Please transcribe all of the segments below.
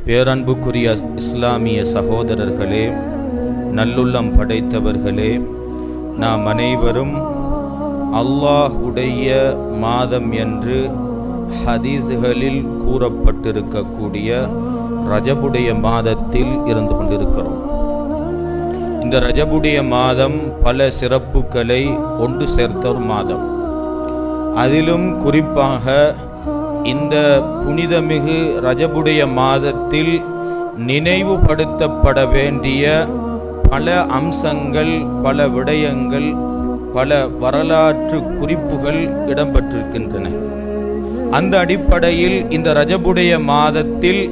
பேரன்புக்குரிய இஸ்லாமிய சகோதரர்களே, நல்லுள்ளம் படைத்தவர்களே, நாம் அனைவரும் அல்லாஹுடைய மாதம் என்று ஹதீஸ்களில் கூறப்பட்டிருக்கக்கூடிய ரஜபுடைய மாதத்தில் இருந்து கொண்டிருக்கிறோம். இந்த ரஜபுடைய மாதம் பல சிறப்புகளை ஒன்று சேர்த்த ஒரு மாதம். அதிலும் குறிப்பாக இந்த புனிதமிகு ரஜபுடைய மாதத்தில் நினைவுபடுத்தப்பட வேண்டிய பல அம்சங்கள், பல விடயங்கள், பல வரலாற்று குறிப்புகள் இடம்பெற்றிருக்கின்றன. அந்த அடிப்படையில் இந்த ரஜபுடைய மாதத்தில்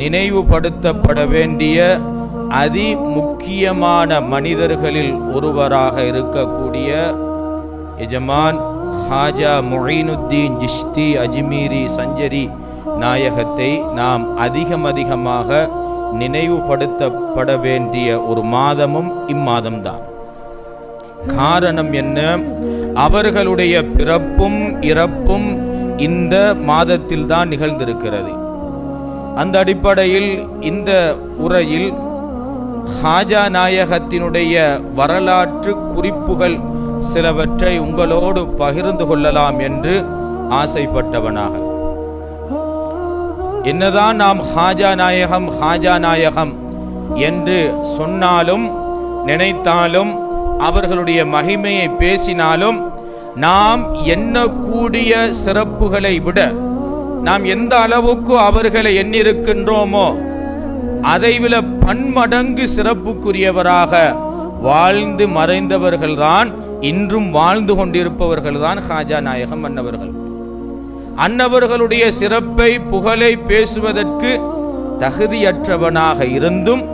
நினைவுபடுத்தப்பட வேண்டிய அதி முக்கியமான மனிதர்களில் ஒருவராக இருக்கக்கூடிய எஜமான் ஹாஜா முஈனுத்தீன் சிஷ்தி அஜ்மீரி சஞ்சரி நாயகத்தை நாம் அதிகமாக நினைவுபடுத்தப்பட வேண்டிய ஒரு மாதமும் இம்மாதம்தான். காரணம் என்ன? அவர்களுடைய பிறப்பும் இறப்பும் இந்த மாதத்தில் தான் நிகழ்ந்திருக்கிறது. அந்த அடிப்படையில் இந்த உரையில் ஹாஜா நாயகத்தினுடைய வரலாற்று குறிப்புகள் சிலவற்றை உங்களோடு பகிர்ந்து கொள்ளலாம் என்று ஆசைப்பட்டவனாக, என்னதான் நாம் ஹாஜா நாயகம் என்று சொன்னாலும் நினைத்தாலும் அவர்களுடைய மகிமையை பேசினாலும் நாம் எண்ணக்கூடிய சிறப்புகளை விட நாம் எந்த அளவுக்கு அவர்களை எண்ணிருக்கின்றோமோ அதைவிட பன்மடங்கு சிறப்புக்குரியவராக வாழ்ந்து மறைந்தவர்கள்தான், இன்றும் வாழ்ந்து கொண்டிருப்பவர்கள்தான் ஹாஜா நாயகம் அன்னவர்கள். அன்னவர்களுடைய சிறப்பை புகழை பேசுவதற்கு தகுதியற்றவனாக இருந்தும்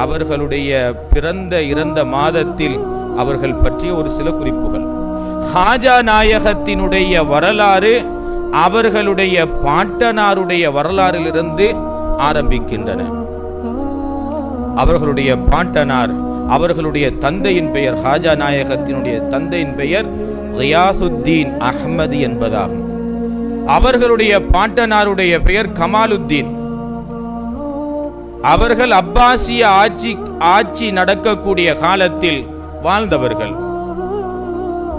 அவர்களுடைய பிறந்த இறந்த மாதத்தில் அவர்கள் பற்றிய ஒரு சில குறிப்புகள். ஹாஜா நாயகத்தினுடைய வரலாறு அவர்களுடைய பாட்டனாருடைய வரலாறிலிருந்து ஆரம்பிக்கின்றன. அவர்களுடைய பாட்டனார், அவர்களுடைய தந்தையின் பெயர், ஹாஜா நாயகத்தினுடைய தந்தையின் பெயர் கியாசுத்தீன் அஹ்மதி என்பதாகும். அவர்களுடைய பாட்டனாருடைய பெயர் கமாலுத்தீன். அவர்கள் அப்பாசிய ஆட்சி நடக்கக்கூடிய காலத்தில் வாழ்ந்தவர்கள்.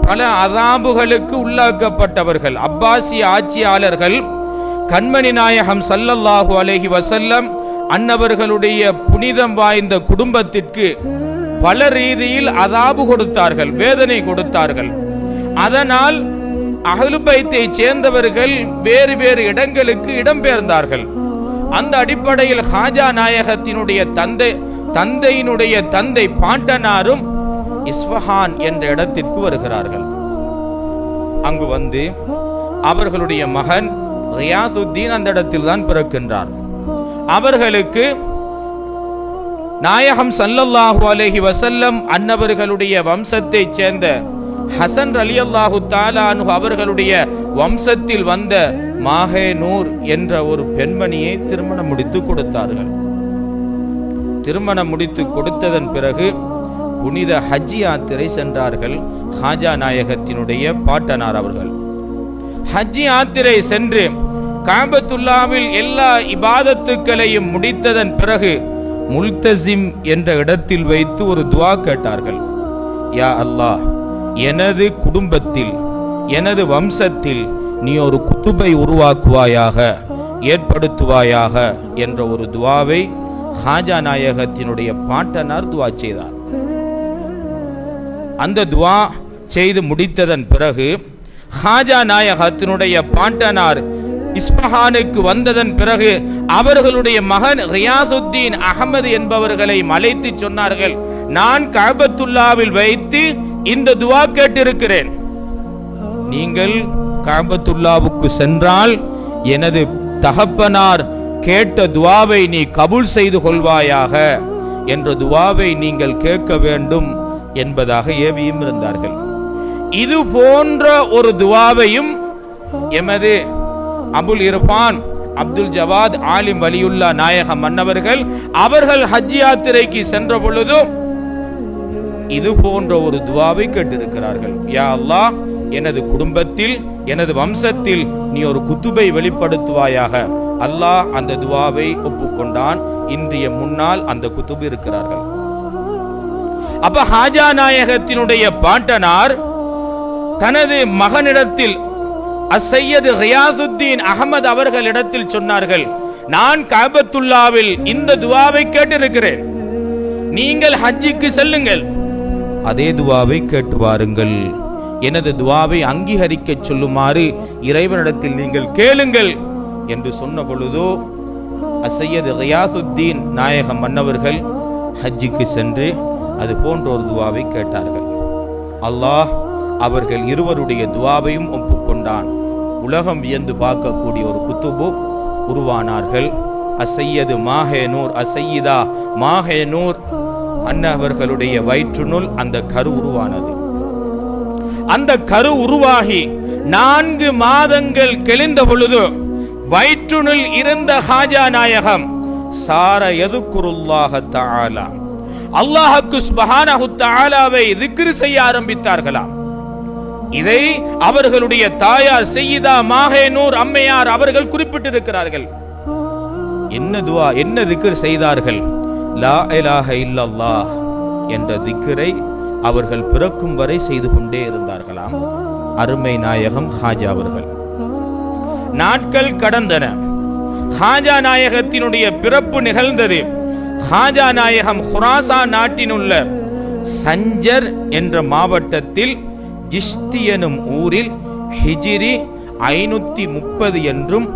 பல அதாபுகளுக்கு உள்ளாக்கப்பட்டவர்கள். அப்பாசிய ஆட்சியாளர்கள் கண்மணி நாயகம் ஸல்லல்லாஹு அலைஹி வஸல்லம் அன்னவர்களுடைய புனிதம் வாய்ந்த குடும்பத்திற்கு பல ரீதியில் அதாபு கொடுத்தார்கள், வேதனை கொடுத்தார்கள். அதனால் அஹ்லு பைத்தை சேர்ந்தவர்கள் வேறு வேறு இடங்களுக்கு இடம்பெயர்ந்தார்கள். அந்த அடிப்படையில் ஹாஜா நாயகத்தினுடைய தந்தையினுடைய தந்தை பாட்டனாரும் இஸ்ஃபஹான் என்ற இடத்திற்கு வருகிறார்கள். அங்கு வந்து அவர்களுடைய மகன் கியாசுத்தீன் அந்த இடத்தில் தான் பிறக்கின்றார். அவர்களுக்கு நாயகம் ஸல்லல்லாஹு அலைஹி வஸல்லம் அன்னவர்களுடைய வம்சத்தை சேர்ந்த ஹசன் ரலியல்லாஹு தஆலா அன்ஹு அவர்களுடைய வம்சத்தில் வந்த மாஹேனூர் என்ற ஒரு பெண்மணியை திருமணம் முடித்து கொடுத்தார்கள். திருமணம் முடித்து கொடுத்ததன் பிறகு புனித ஹஜ் யாத்திரை சென்றார்கள். ஹாஜா நாயகத்தினுடைய பாட்டனார் அவர்கள் ஹஜ் யாத்திரை சென்று காபத்துல்லாவில் எல்லா இபாதத்துக்களையும் முடித்ததன் பிறகு முல்தசிம் என்ற இடத்தில் வைத்து ஒரு துஆ கேட்டார்கள். யா அல்லாஹ், எனது குடும்பத்தில், எனது வம்சத்தில் நீ ஒரு குத்துபை உருவாக்குவாயாக, ஏற்படுத்துவாயாக என்ற ஒரு துஆவை ஹாஜா நாயகத்தினுடைய பாட்டனார் துஆ செய்தார். அந்த துஆ செய்து முடித்ததன் பிறகு ஹாஜா நாயகத்தினுடைய பாட்டனார் இஸ்ஃபஹானுக்கு வந்ததன் பிறகு அவர்களுடைய மகன் கியாசுத்தீன் அஹ்மது என்பவர்களை அழைத்து சொன்னார்கள், நான் கஅபத்துல்லாவில் வைத்து இந்த துஆ கேட்டிருக்கிறேன். நீங்கள் கஅபத்துல்லாவுக்கு சென்றால் எனது தகப்பனார் கேட்ட துஆவை நீ கபூல் செய்து கொள்வாயாக என்ற துஆவை நீங்கள் கேட்க வேண்டும் என்பதாக ஏவியும் இருந்தார்கள். இது போன்ற ஒரு துஆவையும் எமது அபுல் இர்ஃபான் அப்துல் ஜவாத் ஆலிம் வலியுல்லா நாயகம் மன்னவர்கள் அவர்கள் ஹஜ் யாத்திரைக்கு சென்ற பொழுதும் இது போன்ற ஒரு துஆவை கேட்டிருக்கிறார்கள். யா அல்லாஹ், எனது குடும்பத்தில், எனது வம்சத்தில் நீ ஒரு குத்துபை வெளிப்படுத்துவாயாக, அல்லாஹ் அந்த துவாவை ஒப்புக்கொண்டான். இன்றைய முன்னால் அந்த குத்துபு இருக்கிறார்கள். அப்ப ஹாஜா நாயகத்தினுடைய பாட்டனார் தனது மகனிடத்தில் அஸ்ஸையது ரியாசுத்தீன் அகமது அவர்களிடத்தில் சொன்னார்கள், நான் கஅபத்துல்லாவில் இந்த துவாவை கேட்டிருக்கிறேன், நீங்கள் ஹஜ்ஜுக்கு செல்லுங்கள், அதே துவாவை கேட்டு வாருங்கள், எனது துவாவை அங்கீகரிக்க சொல்லுமாறு இறைவனிடத்தில் நீங்கள் கேளுங்கள் என்று சொன்ன பொழுதோ அஸ்ஸையது ரியாசுத்தீன் நாயகம் மன்னவர்கள் ஹஜ்ஜுக்கு சென்று அது போன்ற ஒரு துவாவை கேட்டார்கள். அல்லாஹ் அவர்கள் இருவருடைய துவாவையும் ஒப்புக்கொண்டான். உலகம் வியந்து பார்க்கக்கூடிய ஒரு குத்துபு உருவானார்கள். அஸ்ஸையது மாஹேனூர் அஸ்ஸையிதா மாஹேனூர் அன்னவர்களுடைய வயிற்றுனுள் அந்த கரு உருவானது. அந்த கரு உருவாகி 4 மாதங்கள் கழிந்த பொழுது வயிற்றுனுள் இருந்த ஹாஜா நாயகம் சார யதுக்குருல்லாஹ தஆலா அல்லாஹ்வுக்கு சுப்ஹானஹு தஆலாவை திக்ர் செய்ய ஆரம்பித்தார்களாம். இதை அவர்களுடைய தாயார் சையீதா மாஹேனூர் அம்மையார் அவர்கள் குறிப்பிட்டிருக்கிறார்கள். என்ன துஆ, என்ன திக்ர் செய்தார்கள்? லா இலாஹ இல்லல்லாஹ் என்ற திக்ரை அவர்கள் பிறக்கும் வரை செய்து கொண்டே இருந்தார்களாம். அருமை நாயகம் ஹாஜா அவர்கள். நாட்கள் கடந்தன. ஹாஜா நாயகத்தினுடைய பிறப்பு நிகழ்ந்தது. ஹாஜா நாயகம் குராசான் நாட்டினுள்ள சஞ்சர் என்ற மாவட்டத்தில் ஜிஷ்தி எனும் ஊரில் ஹிஜ்ரி 530 என்றும்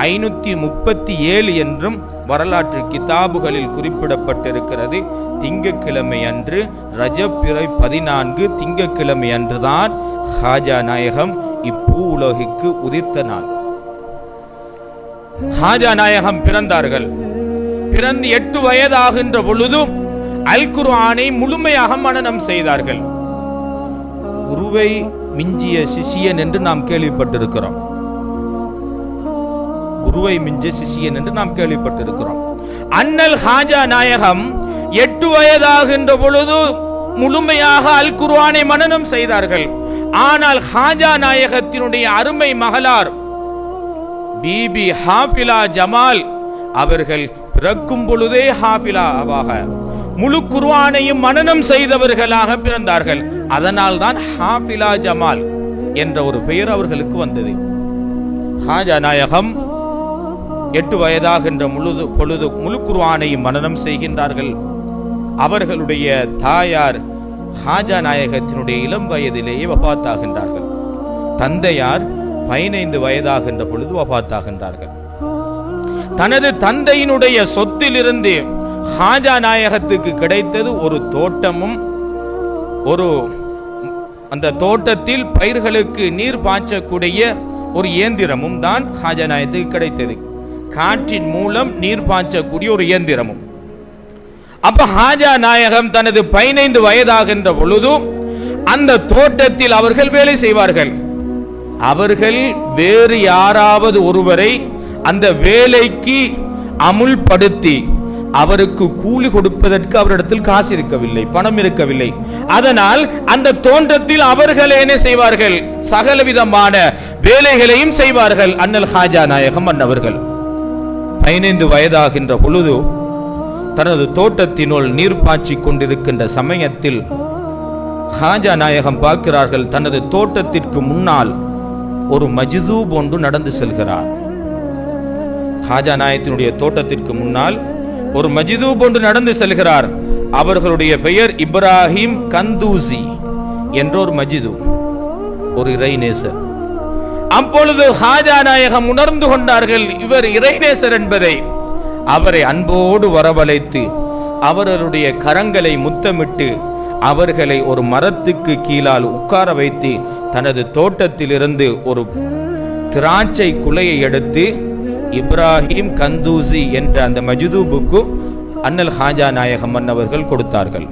537 என்றும் வரலாற்று கிதாபுகளில் குறிப்பிடப்பட்டிருக்கிறது. திங்கட்கிழமை அன்று ரஜப் பிறை 14 திங்கட்கிழமை அன்றுதான் ஹாஜா நாயகம் இப்பூ உலகிற்கு உதிர்த்த நாள். ஹாஜா நாயகம் பிறந்தார்கள். பிறந்து 8 வயதாகின்ற பொழுதும் அல் குர்ஆனை முழுமையாக மனனம் செய்தார்கள். குருவை மிஞ்சிய சிஷியன் என்று நாம் கேள்விப்பட்டிருக்கிறோம். குருவை மிஞ்சிய சிஷியன் என்று நாம் கேள்விப்பட்டிருக்கிறோம். அண்ணல் ஹாஜா நாயகம் 8 வயதாகின்ற பொழுது முழுமையாக அல் குர்ஆனை மனனம் செய்தார்கள். ஆனால் ஹாஜா நாயகத்தினுடைய அருமை மகளார் பிபி ஹாஃபிலா ஜமால் அவர்கள் பிறக்கும் பொழுதே ஹாஃபிலாவாக முழு குர்ஆனையும் மனனம் செய்தவர்களாக பிறந்தார்கள். அதனால் தான் ஹாஃபிலா ஜமால் என்ற ஒரு பெயர் அவர்களுக்கு வந்தது. ஹாஜா நாயகம் 8 வயதாகின்ற பொழுது முழு குர்ஆனையும் மனனம் செய்கின்றார்கள். அவர்களுடைய தாயார் ஹாஜா நாயகத்தினுடைய இளம் வயதிலேயே வஃபாத்தாகின்றார்கள். தந்தையார் 15 வயதாகின்ற பொழுது வஃபாத்தாகின்றார்கள். தனது தந்தையினுடைய சொத்திலிருந்து ஹாஜா நாயகத்துக்கு கிடைத்தது ஒரு தோட்டமும் அந்த தோட்டத்தில் பயிர்களுக்கு நீர் பாய்ச்சக்கூடிய ஒரு இயந்திரமும் தான் ஹாஜா நாயகத்துக்கு கிடைத்தது. காற்றின் மூலம் நீர் பாய்ச்சக்கூடிய ஒரு இயந்திரமும். அப்ப ஹாஜா நாயகம் தனது 15 வயதாகின்ற பொழுதும் அந்த தோட்டத்தில் அவர்கள் வேலை செய்வார்கள். அவர்கள் வேறு யாராவது ஒருவரை அந்த வேலைக்கு அமுல்படுத்தி அவருக்கு கூலி கொடுப்பதற்கு அவரிடத்தில் காசு இருக்கவில்லை, பணம் இருக்கவில்லை. அதனால் அந்த தோட்டத்தில் அவர்கள் என்ன செய்வார்கள்? சகலவிதமான வேலைகளையும் செய்வார்கள். அண்ணல் ஹாஜா நாயகம் அன்னவர்கள் 15 வயதாகின்ற பொழுது தனது தோட்டத்தினுள் நீர் பாய்ச்சி கொண்டிருக்கின்ற சமயத்தில் ஹாஜா நாயகம் பார்க்கிறார்கள், தனது தோட்டத்திற்கு முன்னால் ஒரு மஜ்தூப் ஒன்று நடந்து செல்கிறார். ஹாஜா நாயகத்தினுடைய தோட்டத்திற்கு முன்னால் ஒரு மஜ்தூப் ஒன்று நடந்து செல்கிறார். அவர்களுடைய பெயர் இப்ராஹிம் கந்தூசி என்ற ஒரு மஜ்தூப், ஒரு இறைநேசர். அப்பொழுது ஹாஜா நாயகம் உணர்ந்து கொண்டார்கள் இவர் இறைநேசர் என்பதை. அவரை அன்போடு வரவழைத்து அவர்களுடைய கரங்களை முத்தமிட்டு அவர்களை ஒரு மரத்துக்கு கீழால் உட்கார வைத்து தனது தோட்டத்திலிருந்து ஒரு திராட்சை குலையை எடுத்து இப்ராஹிம் கந்தூசி என்ற அந்த மஜ்தூபுக்கு அண்ணல் ஹாஜா நாயகம் அவர்கள் கொடுத்தார்கள்.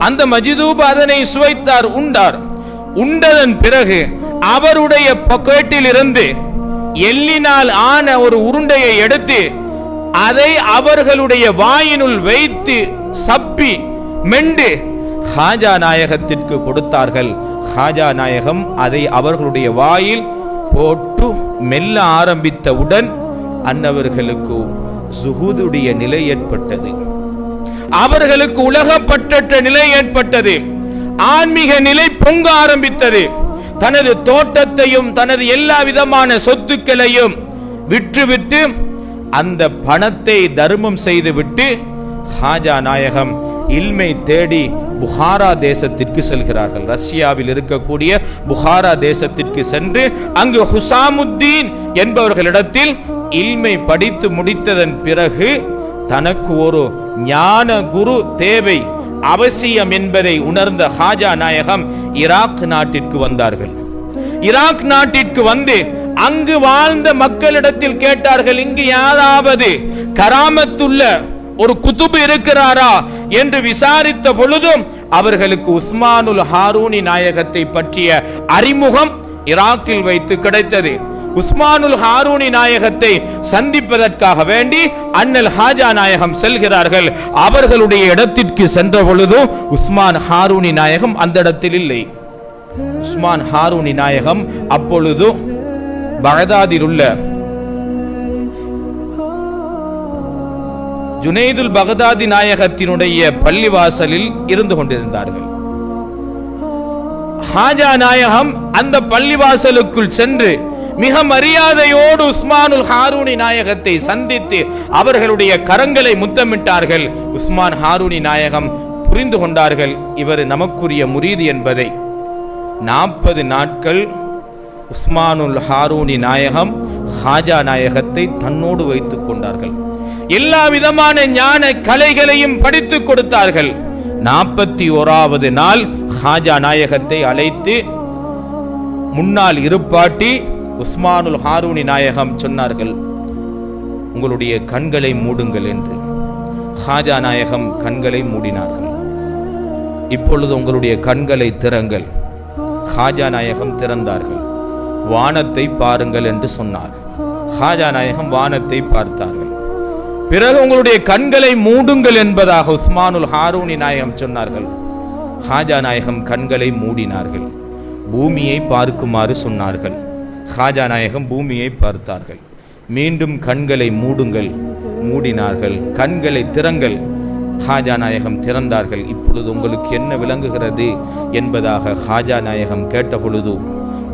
அந்த மஜ்தூப் அதனை சுவைத்தார், உண்டார். உண்டதன் பிறகு அவருடைய பாக்கெட்டில் இருந்து எள்ளினால் ஆன ஒரு உருண்டையை எடுத்து அதை அவர்களுடைய வாயினுள் வைத்து சப்பி மெண்டு ஹாஜா நாயகத்திற்கு கொடுத்தார்கள். ஹாஜா நாயகம் அதை அவர்களுடைய வாயில் போட்டு மெல்ல ஆரம்பித்தவுடன் அன்னவர்களுக்கு சுஹூதுடைய நிலை ஏற்பட்டது, அவர்களுக்கு உலகப்பற்ற நிலை ஏற்பட்டது, ஆன்மீக நிலை பொங்க ஆரம்பித்தது. தனது தோட்டத்தையும் தனது எல்லா விதமான சொத்துக்களையும் விற்றுவிட்டு அந்த பணத்தை தர்மம் செய்துவிட்டு ஹாஜா நாயகம் இல்மை தேடி புகாரா தேசத்திற்கு செல்கிறார்கள். ரஷ்யாவில் இருக்கக்கூடிய புகாரா தேசத்திற்கு சென்று அங்கு ஹுசாமுத்தீன் என்பவர்களிடத்தில் இல்மை படித்து முடித்ததன் பிறகு தனக்கு ஒரு ஞான குரு தேவை அவசியம் என்பதை உணர்ந்த ஹாஜா நாயகம் ஈராக் நாட்டிற்கு வந்தார்கள். ஈராக் நாட்டிற்கு வந்து அங்கு வாழ்ந்த மக்களிடத்தில் கேட்டார்கள், இங்கு யாராவது கராமத்துள்ள ஒரு குதுபு இருக்கிறாரா என்று விசாரித்த பொழுதும் அவர்களுக்கு உஸ்மானுல் ஹாரூனி நாயகத்தை பற்றிய அறிமுகம் ஈராக்கில் வைத்து கிடைத்தது. உஸ்மானுல் ஹாரூனி நாயகத்தை சந்திப்பதற்காக வேண்டி அண்ணல் ஹாஜா நாயகம் செல்கிறார்கள். அவர்களுடைய இடத்திற்கு சென்ற பொழுது உஸ்மான் ஹாரூனி நாயகம் அந்த இடத்தில் இல்லை. உஸ்மான் ஹாரூனி நாயகம் அப்பொழுது பகதாதில் உள்ள ஜுனைதுல் பகதாதி நாயகத்தினுடைய பள்ளிவாசலில் இருந்து கொண்டிருந்தார்கள். ஹாஜா நாயகம் அந்த பள்ளிவாசலுக்குள் சென்று மிக மரியாதையோடு உஸ்மானுல் ஹாரூனி நாயகத்தை சந்தித்து அவர்களுடைய கரங்களை முத்தமிட்டார்கள். உஸ்மான் ஹாரூனி நாயகம் புரிந்து கொண்டார்கள், இவர் நமக்குரிய முரீது என்பதை. 40 நாட்கள் உஸ்மானுல் ஹாரூனி நாயகம் ஹாஜா நாயகத்தை தன்னோடு வைத்துக் கொண்டார்கள். எல்லா விதமான ஞான கலைகளையும் படித்துக் கொடுத்தார்கள். 41வது நாள் ஹாஜா நாயகத்தை அழைத்து முன்னால் இருப்பாட்டி உஸ்மானுல் ஹாரூனி நாயகம் சொன்னார்கள், உங்களுடைய கண்களை மூடுங்கள் என்று. ஹாஜா நாயகம் கண்களை மூடினார்கள். இப்பொழுது உங்களுடைய கண்களை திறங்கள். ஹாஜா நாயகம் திறந்தார்கள். வானத்தை பாருங்கள் என்று சொன்னார். ஹாஜா நாயகம் வானத்தை பார்த்தார்கள். பிறகு உங்களுடைய கண்களை மூடுங்கள் என்பதாக உஸ்மானுல் ஹாரூனி நாயகம் சொன்னார்கள். ஹாஜா நாயகம் கண்களை மூடினார்கள். பூமியை பார்க்குமாறு சொன்னார்கள். ஹாஜா நாயகம் பூமியை பார்த்தார்கள். மீண்டும் கண்களை மூடுங்கள், மூடினார்கள். கண்களை திறங்கள். ஹாஜா நாயகம் திறந்தார்கள். இப்பொழுது உங்களுக்கு என்ன விளங்குகிறது என்பதாக ஹாஜா நாயகம் கேட்ட பொழுது,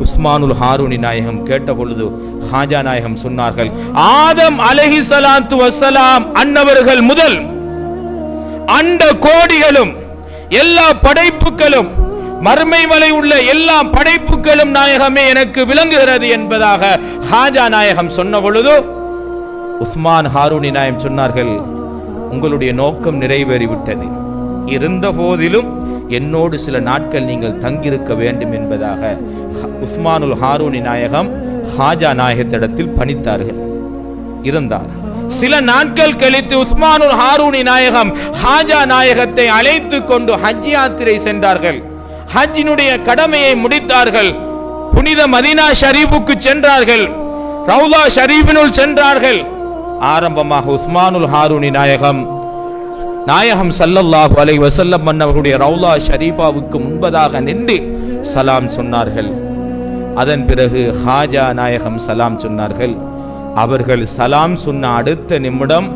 உஸ்மானுல் ஹாரூனி நாயகம் கேட்ட பொழுது ஹாஜா நாயகம் சொன்னார்கள், ஆதம் அலைஹிஸ்ஸலாத்து வஸ்ஸலாம் அன்னவர்கள் முதல் அண்ட கோடிகளும் எல்லா படைப்புகளும் மர்மைமலை உள்ள எல்லா படைப்புகளும் நாயகமே எனக்கு விளங்குகிறது என்பதாக ஹாஜா நாயகம் சொன்ன பொழுது உஸ்மான் ஹாரூனி நாயகம் சொன்னார்கள், உங்களுடைய நோக்கம் நிறைவேறிவிட்டது. இருந்த போதிலும் என்னோடு சில நாட்கள் நீங்கள் தங்கியிருக்க வேண்டும் என்பதாக உஸ்மானுல் ஹாரூனி நாயகம் ஹாஜா நாயகத்திடத்தில் பணித்தார்கள். இருந்தார். சில நாட்கள் கழித்து உஸ்மானுல் ஹாரூனி நாயகம் ஹாஜா நாயகத்தை அழைத்து கொண்டு ஹஜ் யாத்திரை சென்றார்கள். ஹஜ்ஜினுடைய கடமையை முடித்தார்கள். புனித மதீனா ஷரீஃபுக்கு சென்றார்கள். ரவுலா ஷரீஃபினுள் சென்றார்கள். ஆரம்பமாக உஸ்மானுல் ஹாரூனி நாயகம் ஸல்லல்லாஹு அலைஹி வஸல்லம் அவர்களுடைய ரவுலா ஷரீஃபாவுக்கு முன்பதாக நின்று சலாம் சொன்னார்கள். அதன் பிறகு ஹாஜா நாயகம் சலாம் சொன்னார்கள். அவர்கள் சலாம் சொன்ன அடுத்த நிமிடம்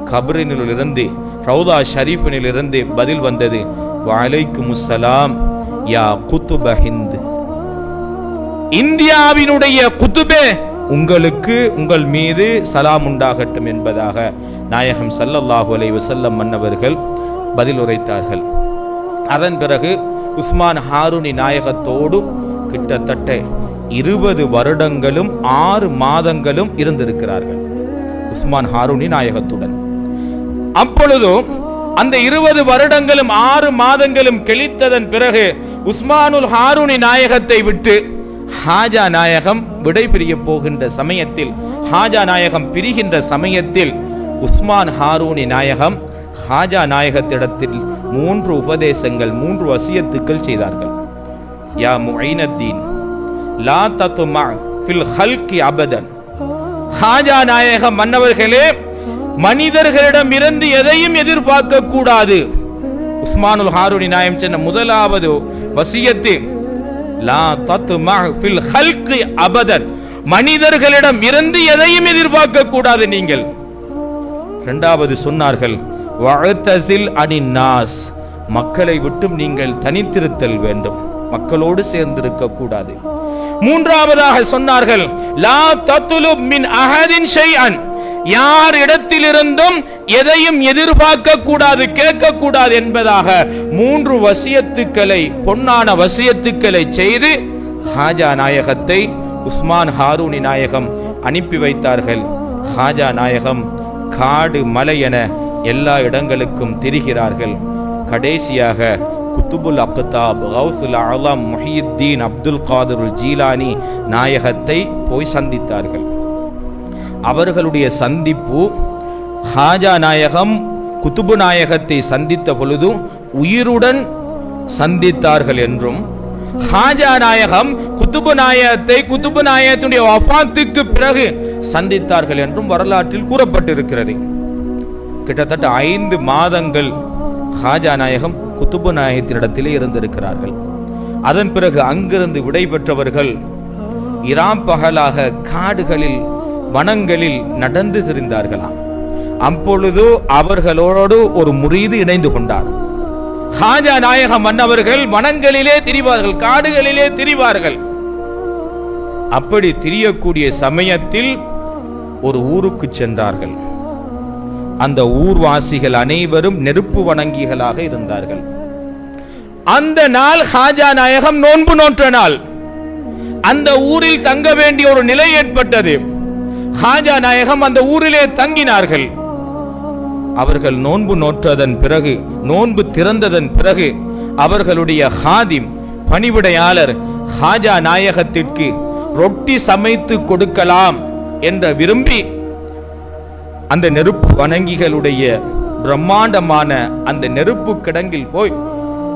கபரினிலிருந்து ரவுலா ஷரீஃபினிலிருந்து பதில் வந்தது, வஅலைக்குமுஸ் ஸலாம் யா குதுப ஹிந்த். இந்தியாவினுடைய குதுபே, உங்களுக்கு உங்கள் மீது சலாம் உண்டாகட்டும் என்பதாக நாயகம் ஸல்லல்லாஹு அலைஹி வஸல்லம் மன்னவர்கள் பதில் உரைத்தார்கள். அதன் பிறகு உஸ்மான் ஹாரூனி நாயகத்தோடு கிட்டத்தட்ட 20 வருடங்களும் 6 மாதங்களும் இருந்திருக்கிறார்கள் உஸ்மான் ஹாரூனி நாயகத்துடன். அப்பொழுது அந்த 20 வருடங்களும் 6 மாதங்களும் கழித்ததன் பிறகு உஸ்மானுல் ஹாரூனி நாயகத்தை விட்டு ஹாஜா நாயகம் விடை பிரிய போகின்ற சமயத்தில், ஹாஜா நாயகம் பிரிகின்ற சமயத்தில் உஸ்மான் ஹாரூனி நாயகம் ஹாஜா நாயகத்திடத்தில் 3 உபதேசங்கள், 3 வசியத்துக்கள் செய்தார்கள். யா முஐனத்தீன் லா தத்மா ஃபில் ஹல்கி அபதன். ஹாஜா நாயகம் மன்னவர்களே, மனிதர்களிடம் இருந்து எதையும் எதிர்பார்க்க கூடாது. உஸ்மானுல் ஹாரூனி நாயகம் சொன்ன முதலாவது வசியத்து லா தத்மா ஃபில் ஹல்கி அபதன். மனிதர்களிடம் இருந்து எதையும் எதிர்பார்க்க கூடாது நீங்கள். இரண்டாவது சொன்னார்கள், வஅதஸில் அனின் நாஸ், மக்களை விட்டும் நீங்கள் தனித்திருத்தல் வேண்டும், மக்களோடு சேர்ந்திருக்க கூடாது. மூன்றாவதாக சொன்னார்கள், லா தத்லுப் மின் அஹதின் ஷைஅன், யார் இடத்திலிருந்தும் எதையும் எதிர்பார்க்க கூடாது, கேட்க கூடாது என்பதாக 3 வசியத்துக்களை, பொன்னான வசியத்துக்களை செய்து ஹாஜா நாயகத்தை உஸ்மான் ஹாரூனி நாயகம் அனுப்பி வைத்தார்கள். ஹாஜா நாயகம் காடு மலை என எல்லா இடங்களுக்கும் திரிகிறார்கள். கடைசியாக குத்துபுல் அக்தாப் கௌசுல் ஆலம் முஹியுத்தீன் அப்துல் காதிருல் ஜீலானி நாயகத்தை போய் சந்தித்தார்கள். அவர்களுடைய சந்திப்பு, ஹாஜா நாயகம் குத்துபு நாயகத்தை சந்தித்த பொழுது உயிருடன் சந்தித்தார்கள் என்றும், ஹாஜா நாயகம் குத்துபு நாயகத்தை குத்துபு நாயகத்துடைய வஃபாத்துக்கு பிறகு சந்தித்தார்கள் என்றும் வரலாற்றில் கூறப்பட்டிருக்கிறது. கிட்டத்தட்ட 5 மாதங்கள் ஹாஜா நாயகம் குத்துபு நாயகத்தினிடத்திலே இருந்திருக்கிறார்கள். அதன் பிறகு அங்கிருந்து விடைபெற்றவர்கள் இராம் பகலாக காடுகளில் வனங்களில் நடந்து திரிந்தார்களாம். அப்பொழுது அவர்களோடு ஒரு முரீது இணைந்து கொண்டார். ஹாஜா நாயகம் மன்னவர்கள் வனங்களிலே திரிவார்கள், காடுகளிலே திரிவார்கள். அப்படி திரியக்கூடிய சமயத்தில் ஒரு ஊருக்கு சென்றார்கள். அந்த ஊர்வாசிகள் அனைவரும் நெருப்பு வணங்கிகளாக இருந்தார்கள். அந்த நாள் ஹாஜா நாயகம் நோன்பு நோற்ற நாள். அந்த ஊரில் தங்க வேண்டிய ஒரு நிலை ஏற்பட்டது. ஹாஜா நாயகம் அந்த ஊரிலே தங்கினார்கள். அவர்கள் நோன்பு நோற்றதன் பிறகு, நோன்பு திறந்ததன் பிறகு அவர்களுடைய ஹாதிம், பணிவிடையாளர் ஹாஜா நாயகத்திற்கு ரொட்டி சமைத்து கொடுக்கலாம் என்று விரும்பி அந்த நெருப்பு வணங்கிகளுடைய பிரம்மாண்டமான அந்த நெருப்பு கிடங்கில் போய்,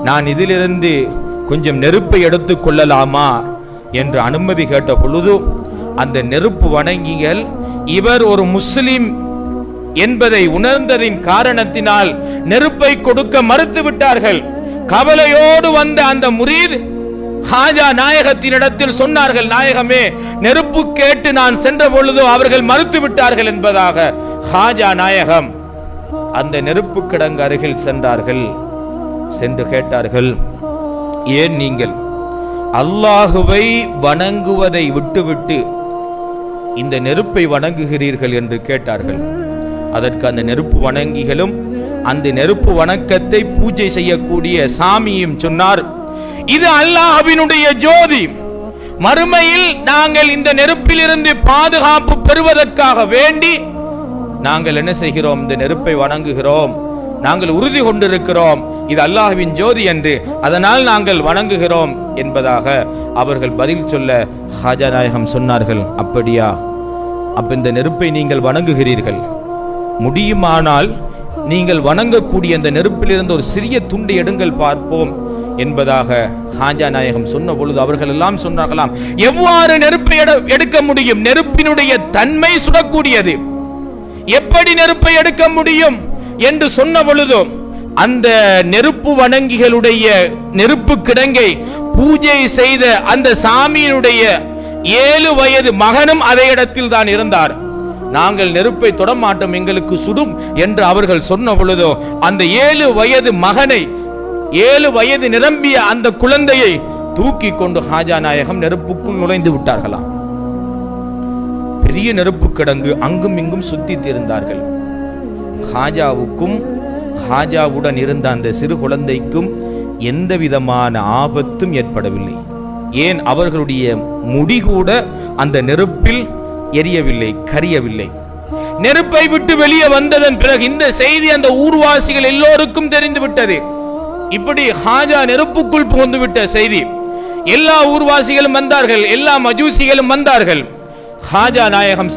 நான் இதிலிருந்து கொஞ்சம் நெருப்பை எடுத்துக் கொள்ளலாமா என்று அனுமதி கேட்ட பொழுது, அந்த நெருப்பு வணங்கிகள் இவர் ஒரு முஸ்லிம் என்பதை உணர்ந்ததின் காரணத்தினால் நெருப்பை கொடுக்க மறுத்து விட்டார்கள். கவலையோடு வந்த அந்த முரீத் ஹாஜா நாயகத்தினிடத்தில் சொன்னார்கள், நாயகமே, நெருப்பு கேட்டு நான் சென்ற பொழுது அவர்கள் மறுத்து விட்டார்கள் என்பதாக. ஹாஜா நாயகம் அந்த நெருப்பு கிடங்கு அருகில் சென்றார்கள். சென்று கேட்டார்கள், ஏன் நீங்கள் அல்லாஹுவை வணங்குவதை விட்டுவிட்டு இந்த நெருப்பை வணங்குகிறீர்கள் என்று கேட்டார்கள். அதற்கு அந்த நெருப்பு வணங்கிகளும் அந்த நெருப்பு வணக்கத்தை பூஜை செய்யக்கூடிய சாமியும் சொன்னார், இது அல்லாஹ்வினுடைய ஜோதி, மறுமையில் நாங்கள் இந்த நெருப்பிலிருந்து பாதுகாப்பு பெறுவதற்காக வேண்டி நாங்கள் என்ன செய்கிறோம், இந்த நெருப்பை வணங்குகிறோம், நாங்கள் உறுதி கொண்டிருக்கிறோம் இது அல்லாஹ்வின் ஜோதி என்று, அதனால் நாங்கள் வணங்குகிறோம் என்பதாக அவர்கள் பதில் சொல்ல, ஹாஜா நாயகம் சொன்னார்கள், அப்படியா, அப்ப இந்த நெருப்பை நீங்கள் வணங்குகிறீர்கள், முடியுமானால் நீங்கள் வணங்கக்கூடிய அந்த நெருப்பிலிருந்து ஒரு சிறிய துண்டை எடுங்கள் பார்ப்போம் என்பதாக ஹாஜா நாயகம் சொன்ன பொழுது அவர்கள் எல்லாம் சொன்னார்களாம், எவ்வாறு நெருப்பை எடுக்க முடியும், நெருப்பினுடைய தன்மை சுடக்கூடியது, எப்படி நெருப்பை எடுக்க முடியும் என்று சொன்ன பொழுது அந்த நெருப்பு வணங்கிகளுடைய நெருப்பு கிடங்கை பூஜை செய்த அந்த சாமியினுடைய 7 வயது மகனும் அதே இடத்தில் தான் இருந்தார். நாங்கள் நெருப்பை தொடமாட்டோம், எங்களுக்கு சுடும் என்று அவர்கள் சொன்ன பொழுதோ அந்த 7 வயது மகனை, 7 வயது நிரம்பிய அந்த குழந்தையை தூக்கி கொண்டு ஹாஜா நாயகம் நெருப்புக்குள் நுழைந்து விட்டார்களாம். பெரிய நெருப்பு கிடங்கு அங்கும் இங்கும் சுத்தி திரிந்தார்கள். ஹாஜாவுக்கும் ஹாஜாவுடன் இருந்த அந்த சிறு குழந்தைக்கும் எந்த விதமான ஆபத்தும் ஏற்படவில்லை. ஏன், அவர்களுடைய முடி கூட அந்த நெருப்பில் எரியவில்லை, கரியவில்லை. நெருப்பை விட்டு வெளியே வந்ததன் பிறகு இந்த செய்தி அந்த ஊர்வாசிகள் எல்லோருக்கும் தெரிந்து விட்டது. இப்படி ஹாஜா நெருப்புக்குள் புகுந்து விட்ட செய்தி எல்லா ஊர்வாசிகளும் வந்தார்கள், எல்லா மஜூசிகளும் வந்தார்கள். ஹாஜா நாயகம்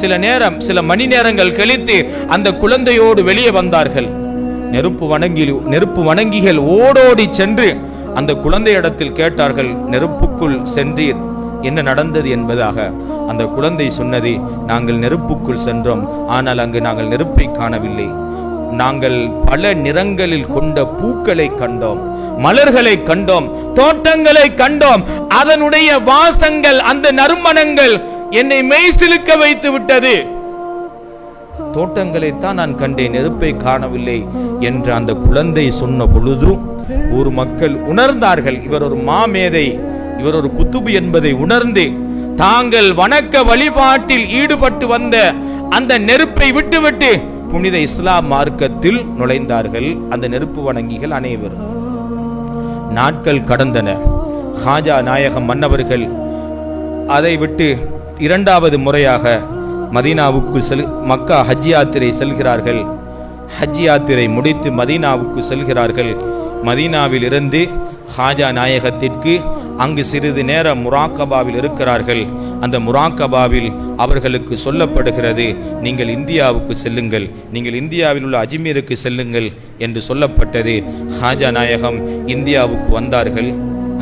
சில மணி நேரங்கள் கழித்து அந்த குழந்தையோடு வெளியே வந்தார்கள். நெருப்பு வணங்கிகள் ஓடோடி சென்று அந்த குழந்தையிடத்தில் கேட்டார்கள், நெருப்புக்குள் சென்றீர், என்ன நடந்தது என்பதாக. அந்த குழந்தை சொன்னது, நாங்கள் நெருப்புக்குள் சென்றோம், ஆனால் அங்கு நாங்கள் நெருப்பை காணவில்லை, நாங்கள் பல நிறங்களில் கொண்ட பூக்களை கண்டோம், மலர்களை கண்டோம், தோட்டங்களை கண்டோம், அதனுடைய வாசங்கள், அந்த நறுமணங்கள் என்னை மெய் சிலுக்க வைத்து விட்டது. தோட்டங்களைத்தான் நான் கண்டேன், நெருப்பை காணவில்லை என்று அந்த குழந்தை சொன்ன பொழுது ஊர் மக்கள் உணர்ந்தார்கள், இவர் ஒரு மாமேதை, இவர் ஒரு குத்துபு என்பதை உணர்ந்து தாங்கள் வணக்க வழிபாட்டில் ஈடுபட்டு வந்த அந்த நெருப்பை விட்டுவிட்டு புனித இஸ்லாம் மார்க்கத்தில் நுழைந்தார்கள். அந்த நெருப்பு வணங்கிகள் அனைவரும். நாட்கள் கடந்தன. ஹாஜா நாயகம் மன்னவர்கள் அதை விட்டு இரண்டாவது முறையாக மதீனாவுக்கு மக்கா ஹஜ் யாத்திரை செல்கிறார்கள். ஹஜ் யாத்திரை முடித்து மதீனாவுக்கு செல்கிறார்கள். மதீனாவில் இருந்து ஹாஜா நாயகத்திற்கு அங்கு சிறிது நேரம் முராக்கபாவில் இருக்கிறார்கள். அந்த முராக்கபாவில் அவர்களுக்கு சொல்லப்படுகிறது, நீங்கள் இந்தியாவுக்கு செல்லுங்கள், நீங்கள் இந்தியாவில் உள்ள அஜ்மீருக்கு செல்லுங்கள் என்று சொல்லப்பட்டது. ஹாஜா நாயகம் இந்தியாவுக்கு வந்தார்கள்,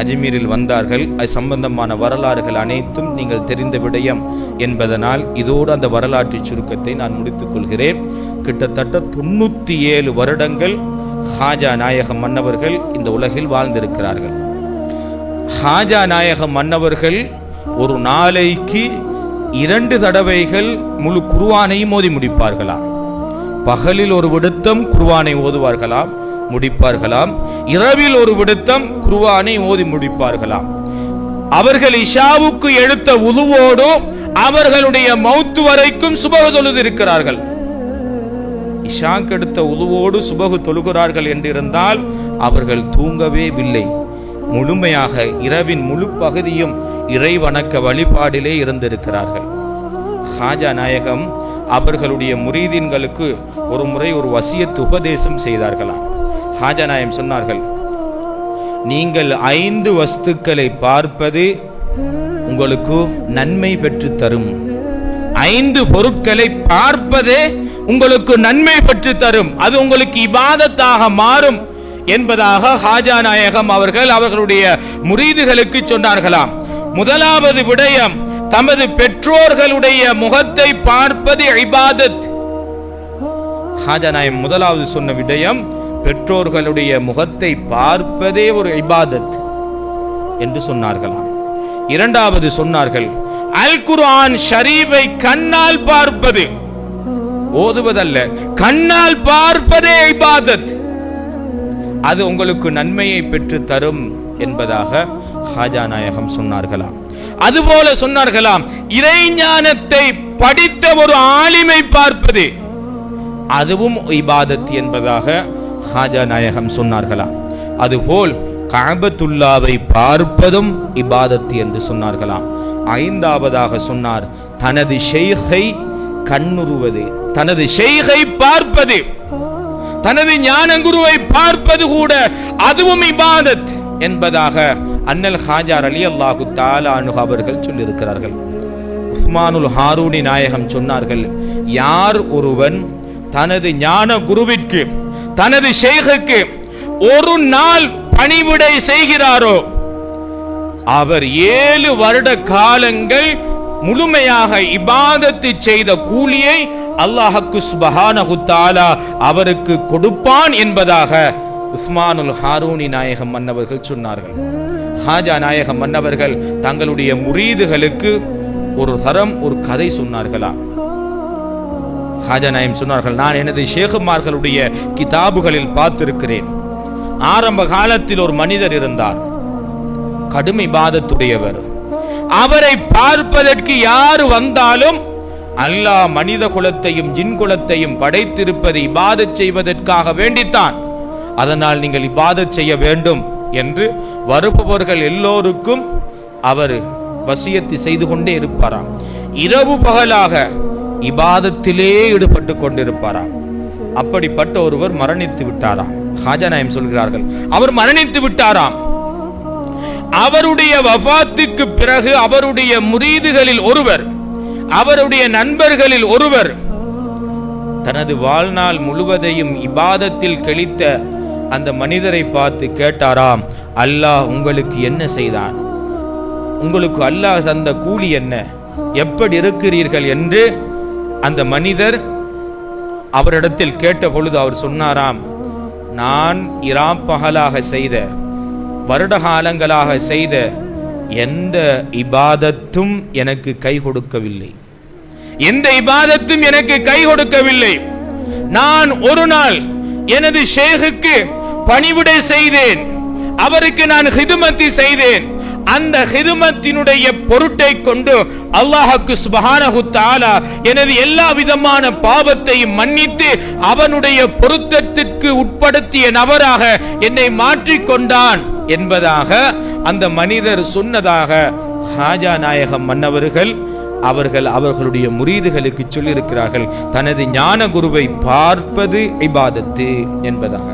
அஜ்மீரில் வந்தார்கள். அது சம்பந்தமான வரலாறுகள் அனைத்தும் நீங்கள் தெரிந்த விடயம் என்பதனால் இதோடு அந்த வரலாற்று சுருக்கத்தை நான் முடித்துக் கொள்கிறேன். கிட்டத்தட்ட 97 வருடங்கள் ஹாஜா நாயகம் மன்னவர்கள் இந்த உலகில் வாழ்ந்திருக்கிறார்கள். ஹாஜா நாயகம் மன்னவர்கள் ஒரு நாளைக்கு 2 தடவைகள் முழு குர்ஆனையும் ஓதி முடிப்பார்களாம். பகலில் ஒரு விடுத்தம் குர்ஆனை ஓதுவார்களாம், முடிப்பார்களாம். இரவில் ஒரு விடுத்தம் குர்ஆனை ஓதி முடிப்பார்களாம். அவர்கள் இஷாவுக்கு எடுத்த உதுவோடு அவர்களுடைய மௌத்து வரைக்கும் சுபஹ் தொழுது இருக்கிறார்கள். இஷாக்கு எடுத்த உதுவோடு சுபஹ் தொழுகிறார்கள் என்றிருந்தால் அவர்கள் தூங்கவே இல்லை. முழுமையாக இரவின் முழு பகுதியும் இறை வணக்க வழிபாடிலே இருந்திருக்கிறார்கள். ஹாஜா நாயகம் அவர்களுடைய முரீதீன்களுக்கு ஒரு முறை ஒரு வசியத் உபதேசம் செய்தார்களாம். ஹாஜா நாயகம் சொன்னார்கள், நீங்கள் 5 வஸ்துக்களை பார்ப்பது உங்களுக்கு நன்மை பெற்று தரும். 5 பொருட்களை பார்ப்பதே உங்களுக்கு நன்மை பெற்று தரும், அது உங்களுக்கு இபாதத்தாக மாறும் என்பதாக ஹாஜா நாயகம் அவர்கள் அவர்களுடைய முரீதுகளுக்கு சொன்னார்களாம். முதலாவது விடயம், தமது பெற்றோர்களுடைய முகத்தை பார்ப்பது இபாதத். ஹாஜா நாயகம் முதலாவது சொன்ன விடயம், பெற்றோர்களுடைய முகத்தை பார்ப்பதே ஒரு இபாதத் என்று சொன்னார்களாம். இரண்டாவது சொன்னார்கள், அல் குர்ஆன் ஷரீஃபை கண்ணால் பார்ப்பது, ஓதுவதல்ல, கண்ணால் பார்ப்பதே இபாதத், அது உங்களுக்கு நன்மையை பெற்று தரும் என்பதாக ஹாஜா நாயகம் சொன்னார்களாம். அதுபோல சொன்னார்களாம், இறைஞானத்தை படித்த ஒரு ஆலிமை பார்ப்பது அதுவும் இபாதத் என்பதாக ஹாஜா நாயகம் சொன்னார்களாம். அதுபோல் கஅபத்துல்லாவை பார்ப்பதும் இபாதத் என்று சொன்னார்களாம். 5வதாக சொன்னார், தனது ஷைഖை கண்ணுறுவது, தனது ஷைഖை பார்ப்பது, தனது ஞானகுருவை பார்ப்பது கூட அதுவும் இபாதத் என்பதாக அன்னல் ஹாஜா ரலியல்லாஹு தஆலா அன்ஹு அவர்கள் சொல்லியிருக்கிறார்கள். உஸ்மானுல் ஹாரூனி நாயகம் சொன்னார்கள், யார் ஒருவன் தனது ஞான குருவிற்கு, தனது ஷைഖுக்கு ஒரு நாள் பணிவிடை செய்கிறாரோ அவர் 7 வருட காலங்கள் முழுமையாக இபாதத்து செய்த கூலியை அல்லாஹ்வுக்கு சுப்ஹானஹு தஆலா அவருக்கு கொடுப்பான் என்பதாக உஸ்மானுல் ஹாரூனி நாயகம் மன்னவர்கள் சொன்னார்கள். ஹாஜா நாயகம் மன்னவர்கள் தங்களுடைய முரீதுகளுக்கு ஒரு தரம் ஒரு கதை சொன்னார்களா. ஹாஜா நாயகம் சொன்னார்கள், நான் எனது ஷேகுமார்களுடைய கிதாபுகளில் பார்த்திருக்கிறேன், ஆரம்ப காலத்தில் ஒரு மனிதர் இருந்தார், கடும் இபாதத்துடையவர். அவரை பார்ப்பதற்கு யார் வந்தாலும் அல்லாஹ் மனித குலத்தையும் ஜின் குலத்தையும் படைத்திருப்பது இபாதத் செய்வதற்காக வேண்டித்தான், அதனால் நீங்கள் இபாதத் செய்ய வேண்டும் என்று வருபவர்கள் எல்லோருக்கும் அவர் வசியத்து செய்து கொண்டே இருப்பாராம். இரவு பகலாக இபாதத்திலே ஈடுபட்டு கொண்டிருப்பாராம். அப்படிப்பட்ட ஒருவர் மரணித்து விட்டாராம். ஹாஜா நாயகம் சொல்கிறார்கள், அவர் மரணித்து விட்டாராம். அவருடைய வஃபாத்துக்கு பிறகு அவருடைய முரீதுகளில் ஒருவர், அவருடைய நண்பர்களில் ஒருவர் தனது வாழ்நாள் முழுவதையும் இபாதத்தில் கழித்த அந்த மனிதரை பார்த்து கேட்டாராம், அல்லாஹ் உங்களுக்கு என்ன செய்தான், உங்களுக்கு அல்லாஹ் தந்த கூலி என்ன, எப்படி இருக்கிறீர்கள் என்று அந்த மனிதர் அவரிடத்தில் கேட்ட பொழுது அவர் சொன்னாராம், நான் இராப்பகலாக செய்த, வருடகாலங்களாக செய்த எந்த இபாதத்தும் எனக்கு கை கொடுக்கவில்லை, எந்த இபாதத்தும் எனக்கு கை கொடுக்கவில்லை. நான் ஒரு நாள் எனது ஷேகுக்கு பணிவிடை செய்தேன், அவருக்கு நான் ஹிதுமத்தி செய்தேன். அந்த ஹிதுமத்தினுடைய பொருட்டை கொண்டு அல்லாஹ்வுக்கு சுப்ஹானஹு தஆலா எனது எல்லா விதமான பாவத்தையும் மன்னித்து அவனுடைய பொருத்தத்திற்கு உட்படுத்திய நபராக என்னை மாற்றிக்கொண்டான் என்பதாக அந்த மனிதர் சொன்னதாக ஹாஜா நாயகம் மன்னவர்கள் அவர்களுடைய முரீதுகளுக்கு சொல்லியிருக்கிறார்கள். தனது ஞான குருவை பார்ப்பது இபாதத்து என்பதாக.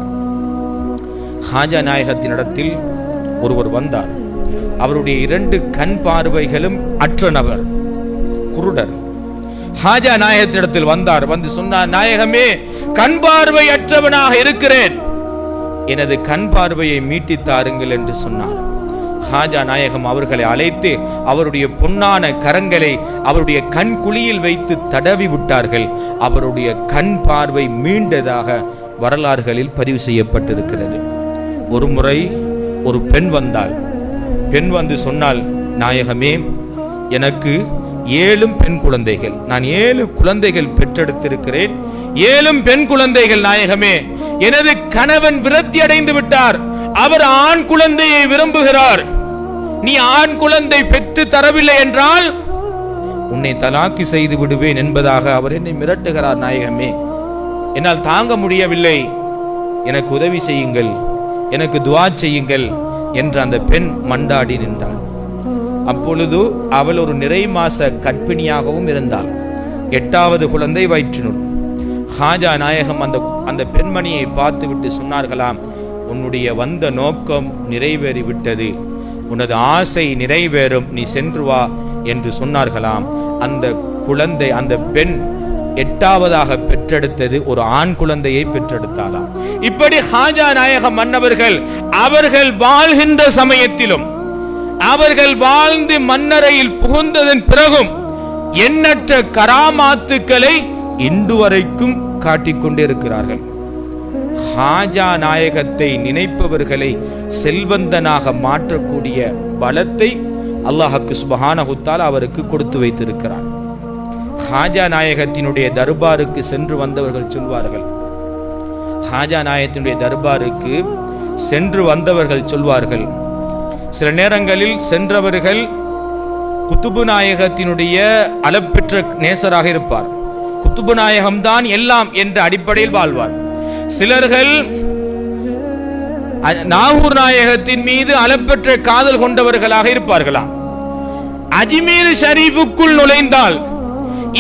ஹாஜா நாயகத்தினிடத்தில் ஒருவர் வந்தார். அவருடைய 2 கண் பார்வைகளும் அற்ற நபர், குருடர். ஹாஜா நாயகத்திடத்தில் வந்தார். வந்து சொன்னார், நாயகமே, கண் பார்வை அற்றவனாக இருக்கிறேன், எனது கண் பார்வையை மீட்டி தாருங்கள் என்று சொன்னார். ஹாஜா நாயகம் அவர்களை அழைத்து அவருடைய பொன்னான கரங்களை அவருடைய கண் குழியில் வைத்து தடவி விட்டார்கள். அவருடைய கண் பார்வை மீண்டதாக வரலாறுகளில் பதிவு செய்யப்பட்டிருக்கிறது. ஒரு முறை ஒரு பெண் வந்தாள். பெண் வந்து சொன்னால், நாயகமே, எனக்கு 7 பெண் குழந்தைகள், நான் 7 குழந்தைகள் பெற்றெடுத்திருக்கிறேன், 7 பெண் குழந்தைகள். நாயகமே, எனது கணவன் விரக்தி அடைந்து விட்டார், அவர் ஆண் குழந்தையை விரும்புகிறார். நீ ஆண் குழந்தை பெற்று தரவில்லை என்றால் உன்னை தலாக்கி செய்து விடுவேன் என்பதாக அவர் என்னை மிரட்டுகிறார். நாயகமே, என்னால் தாங்க முடியவில்லை, எனக்கு உதவி செய்யுங்கள், எனக்கு துஆ செய்யுங்கள் என்று அந்த பெண் மண்டாடி நின்றாள். அப்பொழுது அவள் ஒரு நிறை மாச கர்ப்பிணியாகவும் இருந்தாள். 8வது குழந்தை வயிற்றினுள். ஹாஜா நாயகம் அந்த பெண்மணியை பார்த்துவிட்டு சொன்னார்களாம், உன்னுடைய வந்த நோக்கம் நிறைவேறிவிட்டது, உனது ஆசை நிறைவேறும், நீ சென்று வா என்று சொன்னார்களாம். அந்த குழந்தை, அந்த பெண் 8வதாக பெற்றெடுத்தது ஒரு ஆண் குழந்தையை பெற்றெடுத்தாளாம். இப்படி ஹாஜா நாயகம் மன்னவர்கள் அவர்கள் வாழ்கின்ற சமயத்திலும் அவர்கள் வாழ்ந்து மன்னரையில் புகுந்ததன் பிறகும் எண்ணற்ற கராமாத்துக்களை இன்று வரைக்கும் காட்டிக்கொண்டே இருக்கிறார்கள். ஹாஜா நாயகத்தை நினைப்பவர்களை செல்வந்தனாக மாற்றக்கூடிய பலத்தை அல்லாஹ்வுக்கு சுப்ஹானஹு தஆலா அவருக்கு கொடுத்து வைத்திருக்கிறார். ஹாஜா நாயகத்தினுடைய தர்பாருக்கு சென்று வந்தவர்கள் சொல்வார்கள், ஹாஜா நாயகத்தினுடைய தர்பாருக்கு சென்று வந்தவர்கள் சொல்வார்கள், சில நேரங்களில் சென்றவர்கள் குத்துபு நாயகத்தினுடைய அளப்பெற்ற நேசராக இருப்பார், குத்துபு நாயகம்தான் எல்லாம் என்ற அடிப்படையில் வாழ்வார். சிலர்கள் நாகூர் நாயகத்தின் மீது அளப்பெற்ற காதல் கொண்டவர்களாக இருப்பார்களாம். அஜ்மீர் ஷரீஃபுக்குள் நுழைந்தால்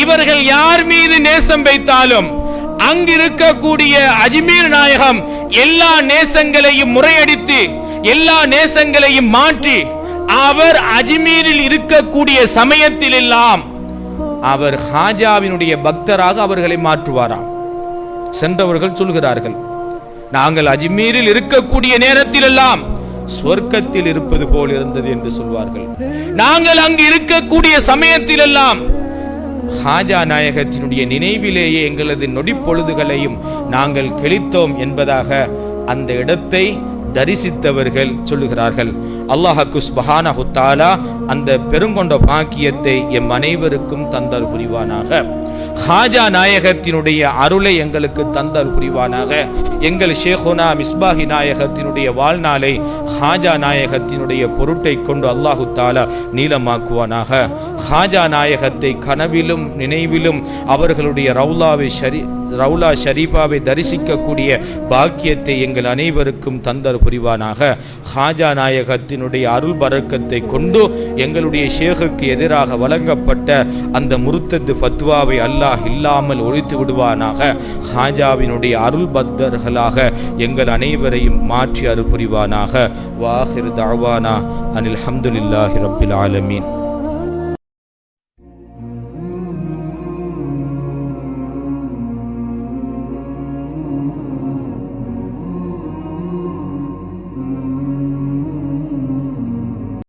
இவர்கள் யார் மீது நேசம் வைத்தாலும் அங்கிருக்கக்கூடிய அஜ்மீர் நாயகம் எல்லா நேசங்களையும் முறையடித்து எல்லா நேசங்களையும் மாற்றி அவர் அஜ்மீரில் இருக்கக்கூடிய சமயத்தில் எல்லாம் அவர் ஹாஜாவினுடைய பக்தராக அவர்களை மாற்றுவாராம். சென்றவர்கள் சொல்கிறார்கள், நாங்கள் அஜ்மீரில் இருக்கக்கூடிய நேரத்தில் எல்லாம் சொர்க்கத்தில் இருப்பது போல் இருந்தது என்று சொல்வார்கள். நாங்கள் அங்கு இருக்கக்கூடிய சமயத்தில் எல்லாம் ஹாஜா நாயகத்தினுடைய நினைவிலேயே எங்களது நொடி பொழுதுகளையும் நாங்கள் கழித்தோம் என்பதாக அந்த இடத்தை தரிசித்தவர்கள் சொல்லுகிறார்கள். அல்லாஹ்வுக்கு சுப்ஹானஹு தஆலா அந்த பெருங்கொண்ட பாக்கியத்தை எம் அனைவருக்கும் தந்தல் புரிவானாக. ஹாஜா நாயகத்தினுடைய அருளை எங்களுக்கு தந்தல் புரிவானாக. எங்கள் ஷேகுனா மிஸ்பாஹி நாயகத்தினுடைய வாழ்நாளை ஹாஜா நாயகத்தினுடைய பொருட்டை கொண்டு அல்லாஹு தஆலா நீளமாக்குவானாக. ஹாஜா நாயகத்தை கனவிலும் நினைவிலும் அவர்களுடைய ரவுலா ஷரீஃபாவை தரிசிக்கக்கூடிய பாக்கியத்தை எங்கள் அனைவருக்கும் தந்தல் புரிவானாக. ஹாஜா நாயகத்தினுடைய அருள் பரக்கத்தை கொண்டு எங்களுடைய ஷேகுக்கு எதிராக வழங்கப்பட்ட அந்த முர்த்தத் ஃபத்வாவை அல்லாஹ் இல்லாமல் ஒழித்து விடுவானாக. ஹாஜாவினுடைய அருள் பக்தர்களாக எங்கள் அனைவரையும் மாற்றி அருள் புரிவானாக. வாஹிர் தஅவானா அனில் ஹம்துலில்லாஹி ரப்பில் ஆலமீன்.